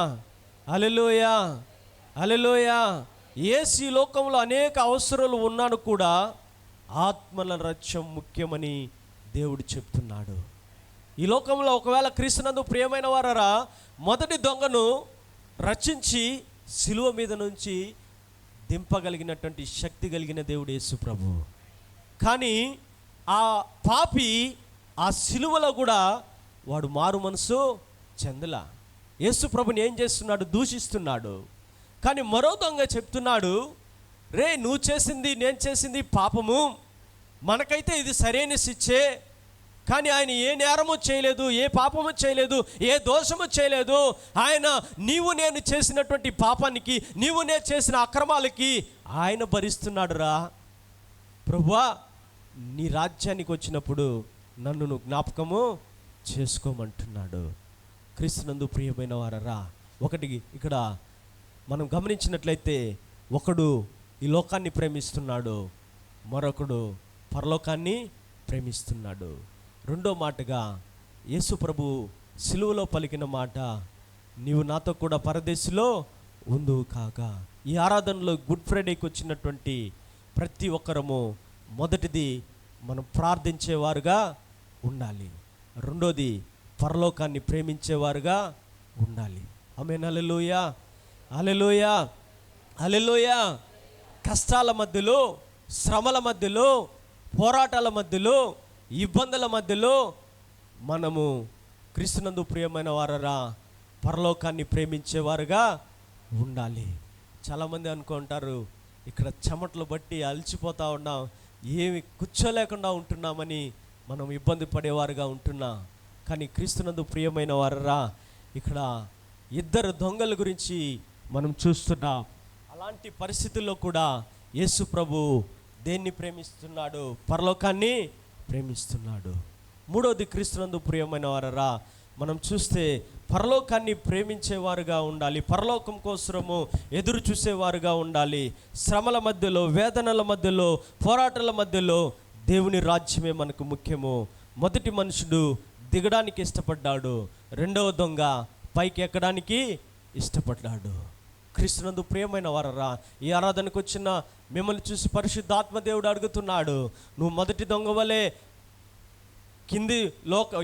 హల్లెలూయా, హల్లెలూయా. యేసు లోకంలో అనేక అవసరాలు ఉన్నాను కూడా ఆత్మల రక్షణ ముఖ్యమని దేవుడు చెప్తున్నాడు. ఈ లోకంలో ఒకవేళ క్రీస్తునందు ప్రియమైన వారరా, మొదటి దొంగను రక్షించి సిలువ మీద నుంచి దింపగలిగినటువంటి శక్తి కలిగిన దేవుడు యేసు ప్రభు. కానీ ఆ పాపి ఆ సిలువలో కూడా వాడు మారు మనసు చెందల. యేసు ప్రభుని ఏం చేస్తున్నాడు? దూషిస్తున్నాడు. కానీ మరో దొంగ చెప్తున్నాడు, రే నువ్వు చేసింది నేను చేసింది పాపము, మనకైతే ఇది సరైన శిక్షే, కానీ ఆయన ఏ నేరము చేయలేదు, ఏ పాపము చేయలేదు, ఏ దోషము చేయలేదు. ఆయన నీవు నేను చేసినటువంటి పాపానికి, నీవు నేను చేసిన అక్రమాలకి ఆయన భరిస్తున్నాడు రా. ప్రభువా, నీ రాజ్యానికి వచ్చినప్పుడు నన్ను నువ్వు జ్ఞాపకము చేసుకోమంటున్నాడు. క్రీస్తునందు ప్రియమైన వారరా, ఒకటి ఇక్కడ మనం గమనించినట్లయితే, ఒకడు ఈ లోకాన్ని ప్రేమిస్తున్నాడు, మరొకడు పరలోకాన్ని ప్రేమిస్తున్నాడు. రెండో మాటగా యేసు ప్రభు సిలువలో పలికిన మాట, నీవు నాతో కూడా పరదేశంలో ఉందువు కాక. ఈ ఆరాధనలో గుడ్ ఫ్రైడేకి వచ్చినటువంటి ప్రతి ఒక్కరము మొదటిది మనం ప్రార్థించేవారుగా ఉండాలి. రెండోది పరలోకాన్ని ప్రేమించేవారుగా ఉండాలి. ఆమేన్. హల్లెలూయా, హల్లెలూయా, హల్లెలూయా. కష్టాల మధ్యలో, శ్రమల మధ్యలో, పోరాటాల మధ్యలో, ఇబ్బందుల మధ్యలో మనము క్రీస్తునందు ప్రియమైన వారరా పరలోకాన్ని ప్రేమించేవారుగా ఉండాలి. చాలామంది అనుకుంటారు, ఇక్కడ చెమటలు బట్టి అలసిపోతూ ఉన్నాం, ఏమి కూర్చోలేకుండా ఉంటున్నామని మనం ఇబ్బంది పడేవారుగా ఉంటున్నాం. కానీ క్రీస్తునందు ప్రియమైన వారరా ఇక్కడ ఇద్దరు దొంగల గురించి మనం చూస్తున్నాం. అలాంటి పరిస్థితుల్లో కూడా యేసు ప్రభు దేన్ని ప్రేమిస్తున్నాడు? పరలోకాన్ని ప్రేమిస్తున్నాడు. మూడోది క్రీస్తునందు ప్రియమైన వారరా మనం చూస్తే పరలోకాన్ని ప్రేమించేవారుగా ఉండాలి. పరలోకం కోసము ఎదురు చూసేవారుగా ఉండాలి. శ్రమల మధ్యలో, వేదనల మధ్యలో, పోరాటాల మధ్యలో దేవుని రాజ్యమే మనకు ముఖ్యము. మొదటి మనుషుడు దిగడానికి ఇష్టపడ్డాడు, రెండవ దొంగ పైకి ఎక్కడానికి ఇష్టపడ్డాడు. క్రీస్తునందు ప్రియమైన వారరా ఈ ఆరాధనకు వచ్చిన మిమ్మల్ని చూసి పరిశుద్ధాత్మ దేవుడు అడుగుతున్నాడు, నువ్వు మొదటి దొంగ వలె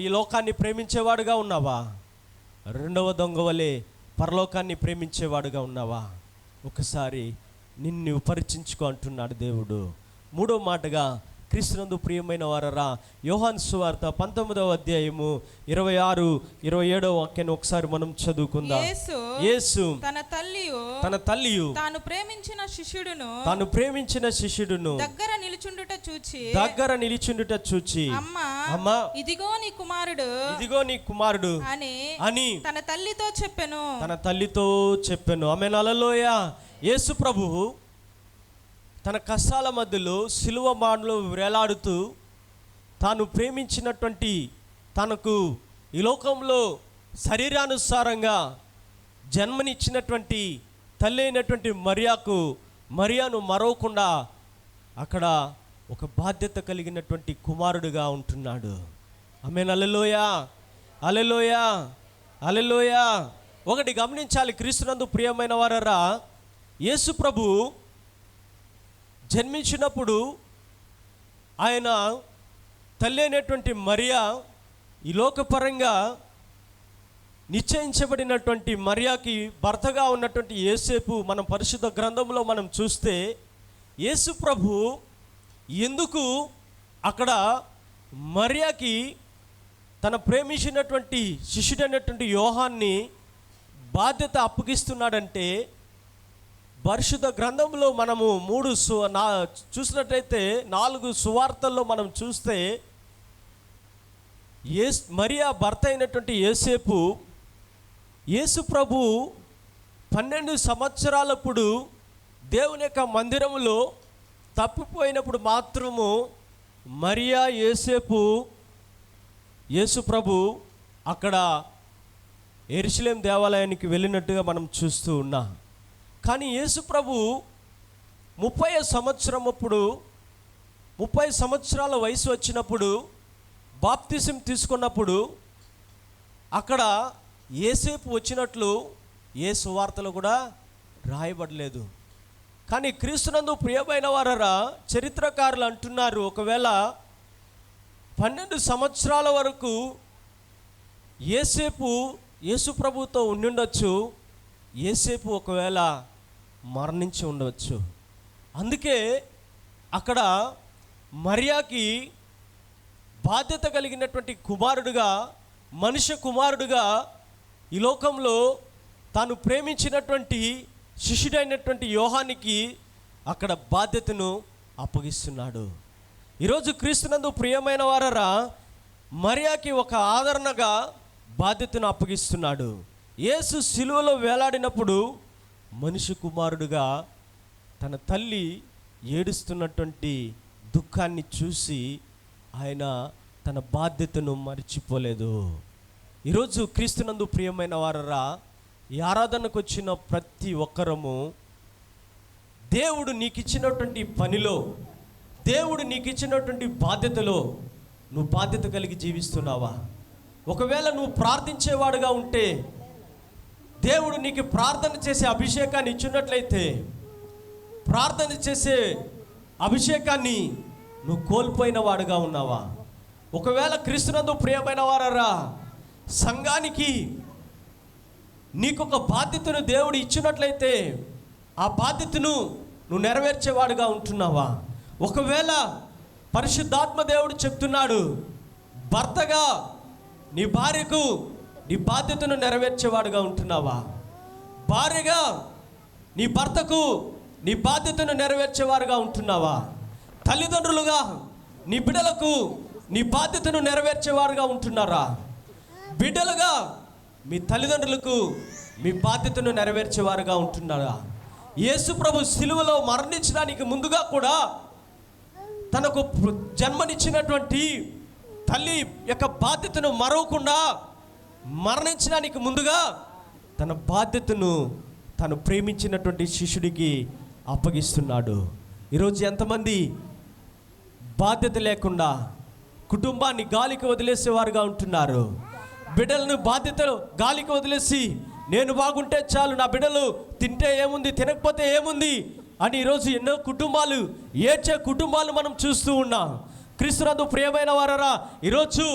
ఈ లోకాన్ని ప్రేమించేవాడుగా ఉన్నావా? రెండవ దొంగ వలె పరలోకాన్ని ప్రేమించేవాడుగా ఉన్నావా? ఒకసారి నిన్ను పరీక్షించుకో అంటున్నాడు దేవుడు. మూడో మాటగా క్రీస్తునందు ప్రియమైన వారరా యోహాను సువార్త 19వ అధ్యాయము 26, 27వ వాక్యాన్ని ఒకసారి మనం చదువుకుందాం. యేసు తన తల్లియు తాను ప్రేమించిన శిష్యుడును దగ్గర నిలుచుండుట చూచి అమ్మా ఇదిగో నీ కుమారుడు అని తన తల్లితో చెప్పెను. ఆమేన్. హల్లెలూయా. యేసు ప్రభువు తన కష్టాల మధ్యలో సిలువ మాడలో వేలాడుతూ తాను ప్రేమించినటువంటి, తనకు ఈ లోకంలో శరీరానుసారంగా జన్మనిచ్చినటువంటి తల్లి అయినటువంటి మరియాను మరవకుండా అక్కడ ఒక బాధ్యత కలిగినటువంటి కుమారుడుగా ఉంటున్నాడు. ఆమేన్. హల్లెలూయా, హల్లెలూయా, హల్లెలూయా. ఒకటి గమనించాలి, క్రీస్తునందు ప్రియమైన వారరా యేసు ప్రభు జన్మించినప్పుడు ఆయన తల్లి అయినటువంటి మరియా ఈ లోకపరంగా నిశ్చయించబడినటువంటి మరియాకి భర్తగా ఉన్నటువంటి యేసేపు మనం పరిశుద్ధ గ్రంథంలో మనం చూస్తే యేసు ప్రభు ఎందుకు అక్కడ మరియాకి తన ప్రేమించినటువంటి శిష్యుడైనటువంటి యోహాన్ని బాధ్యత అప్పగిస్తున్నాడంటే, పరిశుద్ధ గ్రంథంలో మనము చూసినట్టయితే 4 సువార్తల్లో మనం చూస్తే మరియా భర్త అయినటువంటి యేసేపు యేసు ప్రభు 12 సంవత్సరాలప్పుడు దేవుని యొక్క మందిరంలో తప్పిపోయినప్పుడు మాత్రము మరియా యేసేపు యేసు ప్రభు అక్కడ యెరూషలేము దేవాలయానికి వెళ్ళినట్టుగా మనం చూస్తూ ఉన్నాం. కానీ యేసు ప్రభు 30 సంవత్సరాల వయసు వచ్చినప్పుడు బాప్తిసం తీసుకున్నప్పుడు అక్కడ యేసేపు వచ్చినట్లు ఏ సువార్తలో కూడా రాయబడలేదు. కానీ క్రీస్తునందు ప్రియమైన వారరా చరిత్రకారులు అంటున్నారు, ఒకవేళ 12 సంవత్సరాల వరకు యేసు ప్రభుతో ఉండుండొచ్చు, యేసేపు ఒకవేళ మరణించి ఉండవచ్చు. అందుకే అక్కడ మరియాకి బాధ్యత కలిగినటువంటి కుమారుడుగా, మనుష్య కుమారుడుగా ఈ లోకంలో తాను ప్రేమించినటువంటి శిష్యుడైనటువంటి యోహానికి అక్కడ బాధ్యతను అప్పగిస్తున్నాడు. ఈరోజు క్రీస్తునందు ప్రియమైన వారరా మరియాకి ఒక ఆదరణగా బాధ్యతను అప్పగిస్తున్నాడు. యేసు సిలువలో వేలాడినప్పుడు మనిషి కుమారుడుగా తన తల్లి ఏడుస్తున్నటువంటి దుఃఖాన్ని చూసి ఆయన తన బాధ్యతను మర్చిపోలేదు. ఈరోజు క్రీస్తునందు ప్రియమైన వారరా ఈ ఆరాధనకు వచ్చిన ప్రతి ఒక్కరము దేవుడు నీకు ఇచ్చినటువంటి పనిలో, దేవుడు నీకు ఇచ్చినటువంటి బాధ్యతలో నువ్వు బాధ్యత కలిగి జీవిస్తున్నావా? ఒకవేళ నువ్వు ప్రార్థించేవాడుగా ఉంటే దేవుడు నీకు ప్రార్థన చేసే అభిషేకాన్ని ఇచ్చినట్లయితే, ప్రార్థన చేసే అభిషేకాన్ని నువ్వు కోల్పోయిన వాడుగా ఉన్నావా? ఒకవేళ క్రీస్తునందు ప్రియమైన వారరా, సంఘానికి నీకొక బాధ్యతను దేవుడు ఇచ్చినట్లయితే ఆ బాధ్యతను నువ్వు నెరవేర్చేవాడుగా ఉంటున్నావా? ఒకవేళ పరిశుద్ధాత్మ దేవుడు చెప్తున్నాడు, భర్తగా నీ భార్యకు నీ బాధ్యతను నెరవేర్చేవాడుగా ఉంటున్నావా? భార్యగా నీ భర్తకు నీ బాధ్యతను నెరవేర్చేవారుగా ఉంటున్నావా? తల్లిదండ్రులుగా నీ బిడ్డలకు నీ బాధ్యతను నెరవేర్చేవారుగా ఉంటున్నారా? బిడ్డలుగా మీ తల్లిదండ్రులకు మీ బాధ్యతను నెరవేర్చేవారుగా ఉంటున్నారా? యేసు ప్రభు సిలువలో మరణించడానికి ముందుగా కూడా తనకు జన్మనిచ్చినటువంటి తల్లి యొక్క బాధ్యతను మరవకుండా మరణించడానికి ముందుగా తన బాధ్యతను తను ప్రేమించినటువంటి శిష్యుడికి అప్పగిస్తున్నాడు. ఈరోజు ఎంతమంది బాధ్యత లేకుండా కుటుంబాన్ని గాలికి వదిలేసేవారుగా ఉంటున్నారు? బిడ్డలను బాధ్యతలు గాలికి వదిలేసి, నేను బాగుంటే చాలు, నా బిడ్డలు తింటే ఏముంది, తినకపోతే ఏముంది అని ఈరోజు ఎన్నో కుటుంబాలు ఏడ్చే కుటుంబాలు మనం చూస్తూ ఉన్నాం. క్రీస్తునందు ప్రియమైన వారరా, ఈరోజు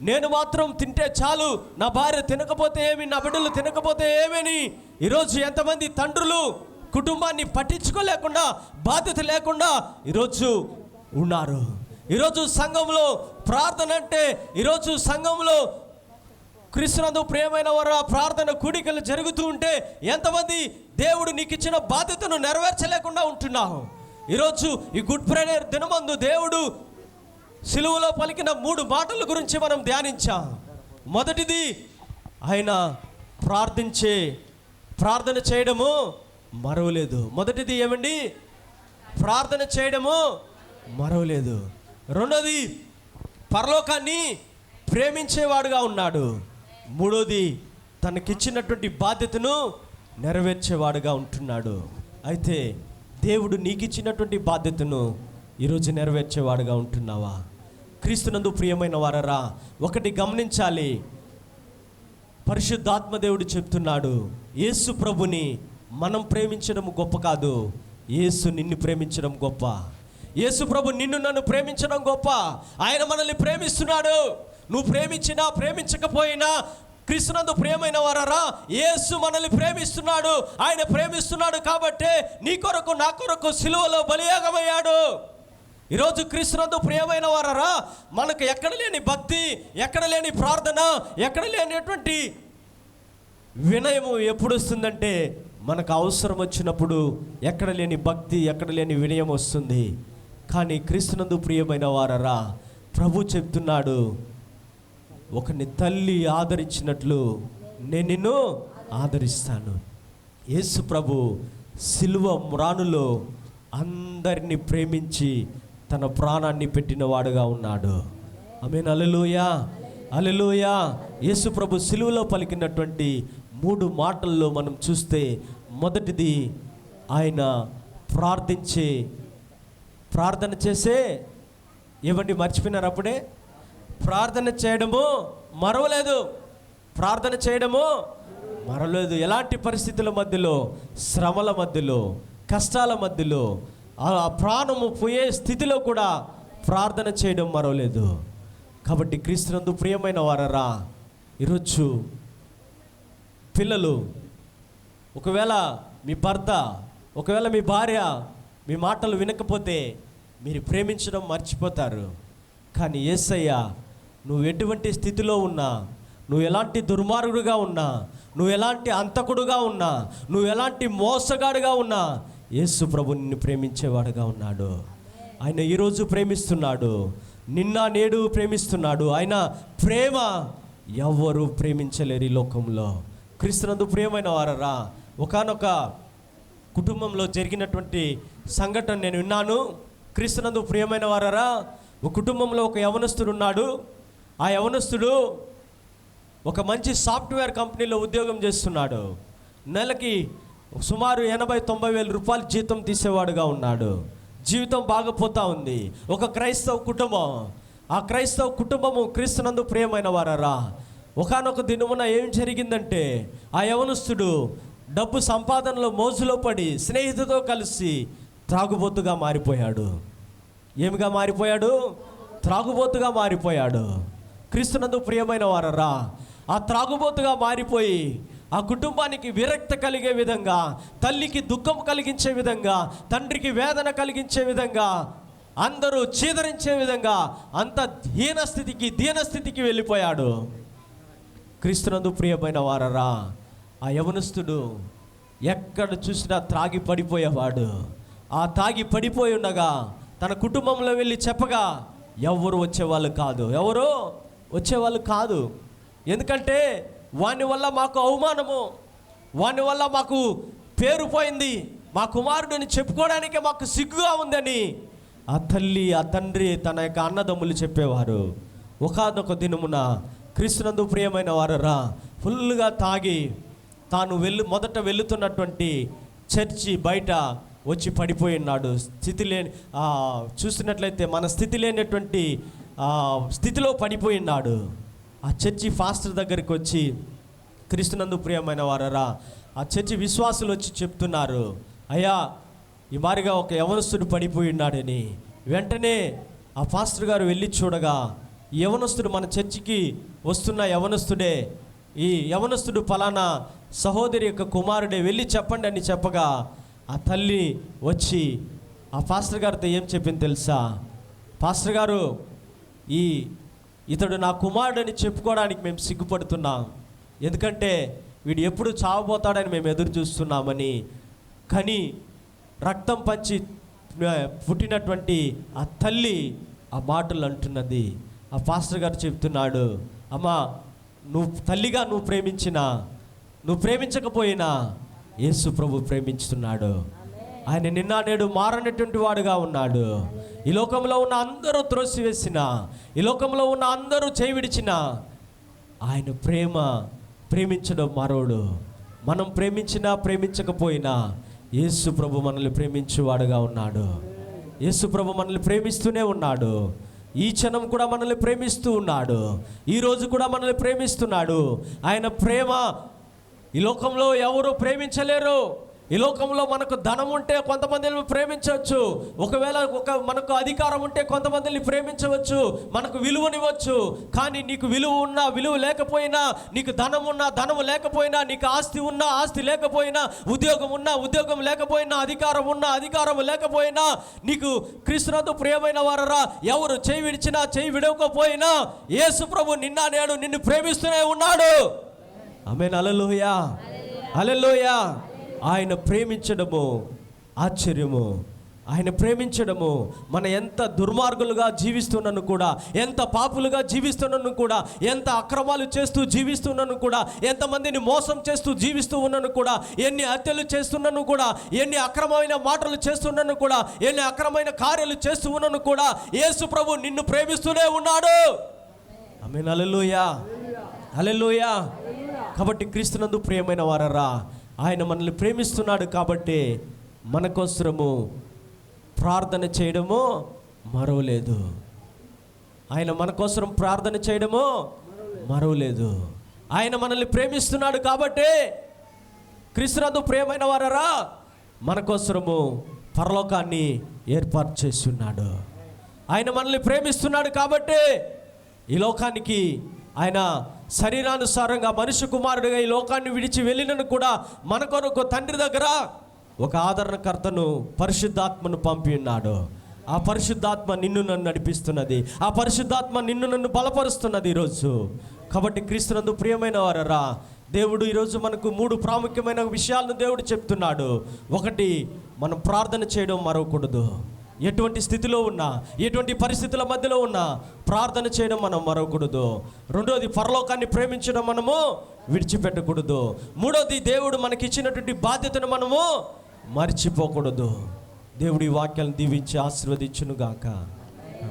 నేను మాత్రం తింటే చాలు, నా భార్య తినకపోతే ఏమి, నా బిడ్డలు తినకపోతే ఏమని ఈరోజు ఎంతమంది తండ్రులు కుటుంబాన్ని పట్టించుకోలేకుండా, బాధ్యత లేకుండా ఈరోజు ఉన్నారు. ఈరోజు సంఘంలో ప్రార్థన అంటే, ఈరోజు సంఘంలో క్రీస్తునందు ప్రియమైన వారు ప్రార్థన కూడికలు జరుగుతూ ఉంటే ఎంతమంది దేవుడు నీకు ఇచ్చిన బాధ్యతను నెరవేర్చలేకుండా ఉంటున్నావు? ఈరోజు ఈ గుడ్ ఫ్రైడే దినమందు దేవుడు సిలువలో పలికిన 3 మాటల గురించి మనం ధ్యానించాం. మొదటిది, ఆయన ప్రార్థన చేయడము మరవలేదు. మొదటిది ఏమండి? ప్రార్థన చేయడము మరవలేదు. రెండోది, పరలోకాన్ని ప్రేమించేవాడుగా ఉన్నాడు. మూడోది, తనకిచ్చినటువంటి బాధ్యతను నెరవేర్చేవాడుగా ఉంటున్నాడు. అయితే దేవుడు నీకు ఇచ్చినటువంటి బాధ్యతను ఈరోజు నెరవేర్చేవాడుగా ఉంటున్నావా? క్రీస్తునందు ప్రియమైన వారరా, ఒకటి గమనించాలి. పరిశుద్ధాత్మ దేవుడు చెప్తున్నాడు, యేసు ప్రభుని మనం ప్రేమించడం గొప్ప కాదు, యేసు నిన్ను ప్రేమించడం గొప్ప. యేసు ప్రభు నిన్ను నన్ను ప్రేమించడం గొప్ప. ఆయన మనల్ని ప్రేమిస్తున్నాడు. నువ్వు ప్రేమించినా ప్రేమించకపోయినా క్రీస్తునందు ప్రియమైన వారరా, యేసు మనల్ని ప్రేమిస్తున్నాడు. ఆయన ప్రేమిస్తున్నాడు కాబట్టే నీ కొరకు నా కొరకు సిలువలో బలియాగమయ్యాడు. ఈరోజు క్రీస్తునందు ప్రియమైన వారరా, మనకు ఎక్కడ లేని భక్తి, ఎక్కడ లేని ప్రార్థన, ఎక్కడ లేనటువంటి వినయము ఎప్పుడు వస్తుందంటే, మనకు అవసరం వచ్చినప్పుడు ఎక్కడ లేని భక్తి, ఎక్కడ లేని వినయం వస్తుంది. కానీ క్రీస్తునందు ప్రియమైన వారరా, ప్రభు చెప్తున్నాడు, ఒకని తల్లి ఆదరించినట్లు నేను నిన్ను ఆదరిస్తాను. యేసు ప్రభు సిలువ మ్రానులో అందరినీ ప్రేమించి తన ప్రాణాన్ని పెట్టిన వాడుగా ఉన్నాడు. ఆమేన్. హల్లెలూయా, హల్లెలూయా. యేసు ప్రభు సిలువలో పలికినటువంటి 3 మాటల్లో మనం చూస్తే, మొదటిది, ఆయన ప్రార్థన చేసే ఏమండి మర్చిపోయినారు? అప్పుడే ప్రార్థన చేయడము మరవలేదు. ప్రార్థన చేయడము మరవలేదు. ఎలాంటి పరిస్థితుల మధ్యలో, శ్రమల మధ్యలో, కష్టాల మధ్యలో, ఆ ప్రాణము పోయే స్థితిలో కూడా ప్రార్థన చేయడం మరవలేదు. కాబట్టి క్రీస్తునందు ప్రియమైన వారరా, ఈరోజు పిల్లలు, ఒకవేళ మీ భర్త, ఒకవేళ మీ భార్య మీ మాటలు వినకపోతే మీరు ప్రేమించడం మర్చిపోతారు. కానీ యేసయ్య, నువ్వు ఎటువంటి స్థితిలో ఉన్నా, నువ్వు ఎలాంటి దుర్మార్గుడుగా ఉన్నా, నువ్వు ఎలాంటి అంతకుడుగా ఉన్నా, నువ్వు ఎలాంటి మోసగాడుగా ఉన్నా, యేసు ప్రభు నిన్ను ప్రేమించేవాడుగా ఉన్నాడు. ఆయన ఈరోజు ప్రేమిస్తున్నాడు, నిన్న నేడు ప్రేమిస్తున్నాడు. ఆయన ప్రేమ ఎవ్వరూ ప్రేమించలేరు ఈ లోకంలో. క్రీస్తునందు ప్రియమైన వారరా, ఒకానొక కుటుంబంలో జరిగినటువంటి సంఘటన నేను విన్నాను. క్రీస్తునందు ప్రియమైన వారరా, ఒక కుటుంబంలో ఒక యవనస్తుడు ఉన్నాడు. ఆ యవనస్తుడు ఒక మంచి సాఫ్ట్వేర్ కంపెనీలో ఉద్యోగం చేస్తున్నాడు. నెలకి సుమారు 80-90 వేల రూపాయలు జీతం తీసేవాడుగా ఉన్నాడు. జీవితం బాగపోతూ ఉంది. ఒక క్రైస్తవ కుటుంబం, ఆ క్రైస్తవ కుటుంబము క్రీస్తునందు ప్రియమైన వారరా, ఒకానొక దినమున ఏం జరిగిందంటే ఆ యవనస్తుడు డబ్బు సంపాదనలో మోజులో పడి స్నేహితుతో కలిసి త్రాగుబోతుగా మారిపోయాడు. ఏమిగా మారిపోయాడు? త్రాగుబోతుగా మారిపోయాడు. క్రీస్తునందు ప్రియమైన వారరా, ఆ త్రాగుబోతుగా మారిపోయి ఆ కుటుంబానికి విరక్తి కలిగే విధంగా, తల్లికి దుఃఖం కలిగించే విధంగా, తండ్రికి వేదన కలిగించే విధంగా, అందరూ చీదరించే విధంగా అంత దీనస్థితికి వెళ్ళిపోయాడు. క్రీస్తునందు ప్రియమైన వారరా, ఆ యవనస్తుడు ఎక్కడ చూసినా త్రాగి పడిపోయేవాడు. ఆ తాగి పడిపోయి ఉండగా తన కుటుంబంలో వెళ్ళి చెప్పగా ఎవరు వచ్చేవాళ్ళు కాదు. ఎందుకంటే వాని వల్ల మాకు అవమానము, వాని వల్ల మాకు పేరు పోయింది, మా కుమారుడిని చెప్పుకోవడానికి మాకు సిగ్గుగా ఉందని ఆ తల్లి, ఆ తండ్రి, తన యొక్క అన్నదమ్ములు చెప్పేవారు. ఒకానొక దినమున క్రీస్తునందు ప్రియమైన వారరా, ఫుల్గా తాగి తాను మొదట వెళుతున్నటువంటి చర్చి బయట వచ్చి పడిపోయి ఉన్నాడు. చూసినట్లయితే మన స్థితి లేనటువంటి స్థితిలో పడిపోయి ఉన్నాడు. ఆ చర్చి ఫాస్టర్ దగ్గరికి వచ్చి, క్రీస్తునందు ప్రియమైన వారరా, ఆ చర్చి విశ్వాసులు వచ్చి చెప్తున్నారు, అయ్యా ఈ మారిగా ఒక యవనస్తుడు పడిపోయి ఉన్నాడని. వెంటనే ఆ ఫాస్టర్ గారు వెళ్ళి చూడగా ఈ యవనస్తుడు మన చర్చికి వస్తున్న యవనస్తుడే, ఈ యవనస్తుడు ఫలానా సహోదరి యొక్క కుమారుడే, వెళ్ళి చెప్పండి అని చెప్పగా ఆ తల్లి వచ్చి ఆ పాస్టర్ గారితో ఏం చెప్పింది తెలుసా? పాస్టర్ గారు, ఇతడు నా కుమారుడని చెప్పుకోవడానికి మేము సిగ్గుపడుతున్నాం, ఎందుకంటే వీడు ఎప్పుడు చావబోతాడని మేము ఎదురు చూస్తున్నామని. కానీ రక్తం పంచి పుట్టినటువంటి ఆ తల్లి ఆ మాటలు అంటున్నది. ఆ పాస్టర్ గారు చెప్తున్నాడు, అమ్మా నువ్వు తల్లిగా నువ్వు ప్రేమించకపోయినా యేసు ప్రభు ప్రేమించుతున్నాడు. ఆయన నిన్న నేడు మారనటువంటి వాడుగా ఉన్నాడు. ఈ లోకంలో ఉన్న అందరూ త్రోసివేసిన, ఈ లోకంలో ఉన్న అందరూ చేయి విడిచిన ఆయన ప్రేమించడం మరోడు. మనం ప్రేమించినా ప్రేమించకపోయినా యేసు ప్రభు మనల్ని ప్రేమించేవాడుగా ఉన్నాడు. యేసు ప్రభు మనల్ని ప్రేమిస్తూనే ఉన్నాడు. ఈ క్షణం కూడా మనల్ని ప్రేమిస్తూ ఉన్నాడు. ఈరోజు కూడా మనల్ని ప్రేమిస్తున్నాడు. ఆయన ప్రేమ ఈ లోకంలో ఎవరు ప్రేమించలేరు. ఈ లోకంలో మనకు ధనం ఉంటే కొంతమందిని ప్రేమించవచ్చు, ఒకవేళ మనకు అధికారం ఉంటే కొంతమందిని ప్రేమించవచ్చు, మనకు విలువనివ్వచ్చు. కానీ నీకు విలువ ఉన్నా విలువ లేకపోయినా, నీకు ధనం ఉన్నా ధనము లేకపోయినా, నీకు ఆస్తి ఉన్నా ఆస్తి లేకపోయినా, ఉద్యోగం ఉన్నా ఉద్యోగం లేకపోయినా, అధికారం ఉన్నా అధికారం లేకపోయినా, నీకు క్రీస్తునందు ప్రియమైన వారరా, ఎవరు చేయి విడిచినా చేయి విడవకపోయినా యేసు ప్రభు నిన్న నేడు నిన్ను ప్రేమిస్తూనే ఉన్నాడు. ఆమేన్. హల్లెలూయా, హల్లెలూయా. ఆయన ప్రేమించడము ఆశ్చర్యము. ఆయన ప్రేమించడము, మన ఎంత దుర్మార్గులుగా జీవిస్తున్నాను కూడా, ఎంత పాపులుగా జీవిస్తున్నాను కూడా, ఎంత అక్రమాలు చేస్తూ జీవిస్తున్నాను కూడా, ఎంతమందిని మోసం చేస్తూ జీవిస్తూ ఉన్నాను కూడా, ఎన్ని హత్యలు చేస్తున్నాను కూడా, ఎన్ని అక్రమమైన మాటలు చేస్తున్నాను కూడా, ఎన్ని అక్రమమైన కార్యాలు చేస్తూ ఉన్నాను కూడా, యేసు ప్రభు నిన్ను ప్రేమిస్తూనే ఉన్నాడు. ఆమేన్. హల్లెలూయా, హల్లెలూయా. కాబట్టి క్రీస్తునందు ప్రియమైన వారరా, ఆయన మనల్ని ప్రేమిస్తున్నాడు కాబట్టి మన కోసము ప్రార్థన చేయడము మరవలేదు. ఆయన మన కోసం ప్రార్థన చేయడము మరవలేదు. ఆయన మనల్ని ప్రేమిస్తున్నాడు కాబట్టి క్రీస్తునందు ప్రియమైన వారరా, మన కోసము పరలోకాన్ని ఏర్పాటు చేస్తున్నాడు. ఆయన మనల్ని ప్రేమిస్తున్నాడు కాబట్టి ఈ లోకానికి ఆయన శరీరానుసారంగా మనుష్య కుమారుడిగా ఈ లోకాన్ని విడిచి వెళ్ళినను కూడా మన కొరకు తండ్రి దగ్గర ఒక ఆదరణకర్తను, పరిశుద్ధాత్మను పంపి ఉన్నాడు. ఆ పరిశుద్ధాత్మ నిన్ను నన్ను నడిపిస్తున్నది. ఆ పరిశుద్ధాత్మ నిన్ను నన్ను బలపరుస్తున్నది ఈరోజు. కాబట్టి క్రీస్తునందు ప్రియమైన వారరా, దేవుడు ఈరోజు మనకు 3 ప్రాముఖ్యమైన విషయాలను దేవుడు చెప్తున్నాడు. ఒకటి, మనం ప్రార్థన చేయడం మరవకూడదు. ఎటువంటి స్థితిలో ఉన్నా, ఎటువంటి పరిస్థితుల మధ్యలో ఉన్నా ప్రార్థన చేయడం మనం మరవకూడదు. రెండోది, పరలోకాన్ని ప్రేమించడం మనము విడిచిపెట్టకూడదు. మూడోది, దేవుడు మనకిచ్చినటువంటి బాధ్యతను మనము మర్చిపోకూడదు. దేవుడి వాక్యాలను దీవించి ఆశీర్వదించునుగాక.